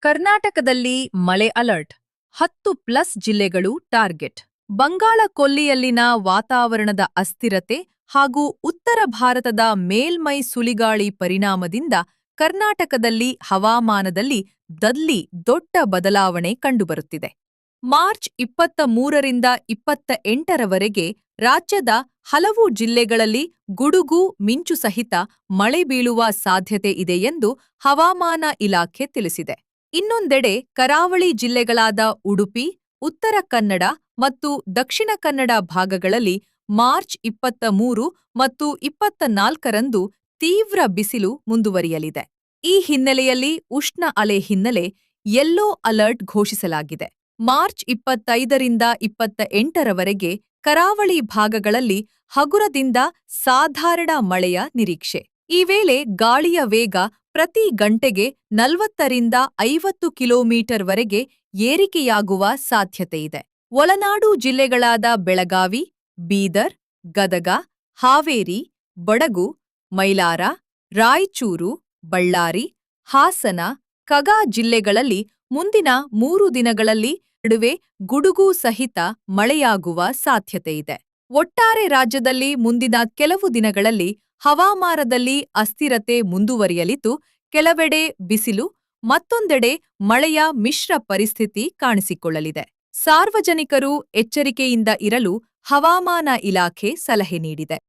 ಕರ್ನಾಟಕದಲ್ಲಿ ಮಳೆ ಅಲರ್ಟ್ 10+ ಜಿಲ್ಲೆಗಳು ಟಾರ್ಗೆಟ್. ಬಂಗಾಳ ಕೊಲ್ಲಿಯಲ್ಲಿನ ವಾತಾವರಣದ ಅಸ್ಥಿರತೆ ಹಾಗೂ ಉತ್ತರ ಭಾರತದ ಮೇಲ್ಮೈ ಸುಳಿಗಾಳಿ ಪರಿಣಾಮದಿಂದ ಕರ್ನಾಟಕದಲ್ಲಿ ಹವಾಮಾನದಲ್ಲಿ ದೊಡ್ಡ ಬದಲಾವಣೆ ಕಂಡುಬರುತ್ತಿದೆ. ಮಾರ್ಚ್ 23ರಿಂದ 28ರವರೆಗೆ ರಾಜ್ಯದ ಹಲವು ಜಿಲ್ಲೆಗಳಲ್ಲಿ ಗುಡುಗು ಮಿಂಚು ಸಹಿತ ಮಳೆ ಬೀಳುವ ಸಾಧ್ಯತೆ ಇದೆ ಎಂದು ಹವಾಮಾನ ಇಲಾಖೆ ತಿಳಿಸಿದೆ. ಇನ್ನೊಂದೆಡೆ ಕರಾವಳಿ ಜಿಲ್ಲೆಗಳಾದ ಉಡುಪಿ, ಉತ್ತರ ಕನ್ನಡ ಮತ್ತು ದಕ್ಷಿಣ ಕನ್ನಡ ಭಾಗಗಳಲ್ಲಿ ಮಾರ್ಚ್ 23 ಮತ್ತು 24ರಂದು ತೀವ್ರ ಬಿಸಿಲು ಮುಂದುವರಿಯಲಿದೆ. ಈ ಹಿನ್ನೆಲೆಯಲ್ಲಿ ಉಷ್ಣ ಅಲೆ ಹಿನ್ನೆಲೆ ಯೆಲ್ಲೋ ಅಲರ್ಟ್ ಘೋಷಿಸಲಾಗಿದೆ. ಮಾರ್ಚ್ 25ರಿಂದ 28ರವರೆಗೆ ಕರಾವಳಿ ಭಾಗಗಳಲ್ಲಿ ಹಗುರದಿಂದ ಸಾಧಾರಣ ಮಳೆಯ ನಿರೀಕ್ಷೆ. ಈ ವೇಳೆ ಗಾಳಿಯ ವೇಗ ಪ್ರತಿ ಗಂಟೆಗೆ 40ರಿಂದ 50 ಕಿಲೋಮೀಟರ್ವರೆಗೆ ಏರಿಕೆಯಾಗುವ ಸಾಧ್ಯತೆಯಿದೆ. ಒಳನಾಡು ಜಿಲ್ಲೆಗಳಾದ ಬೆಳಗಾವಿ, ಬೀದರ್, ಗದಗ, ಹಾವೇರಿ, ಕೊಡಗು, ಮೈಲಾರ, ರಾಯಚೂರು, ಬಳ್ಳಾರಿ, ಹಾಸನ, ಕಗಾ ಜಿಲ್ಲೆಗಳಲ್ಲಿ ಮುಂದಿನ 3 ದಿನಗಳಲ್ಲಿ ನಡುವೆ ಗುಡುಗು ಸಹಿತ ಮಳೆಯಾಗುವ ಸಾಧ್ಯತೆಯಿದೆ. ಒಟ್ಟಾರೆ ರಾಜ್ಯದಲ್ಲಿ ಮುಂದಿನ ಕೆಲವು ದಿನಗಳಲ್ಲಿ ಹವಾಮಾನದಲ್ಲಿ ಅಸ್ಥಿರತೆ ಮುಂದುವರಿಯಲಿದ್ದು, ಕೆಲವೆಡೆ ಬಿಸಿಲು, ಮತ್ತೊಂದೆಡೆ ಮಳೆಯ ಮಿಶ್ರ ಪರಿಸ್ಥಿತಿ ಕಾಣಿಸಿಕೊಳ್ಳಲಿದೆ. ಸಾರ್ವಜನಿಕರು ಎಚ್ಚರಿಕೆಯಿಂದ ಇರಲು ಹವಾಮಾನ ಇಲಾಖೆ ಸಲಹೆ ನೀಡಿದೆ.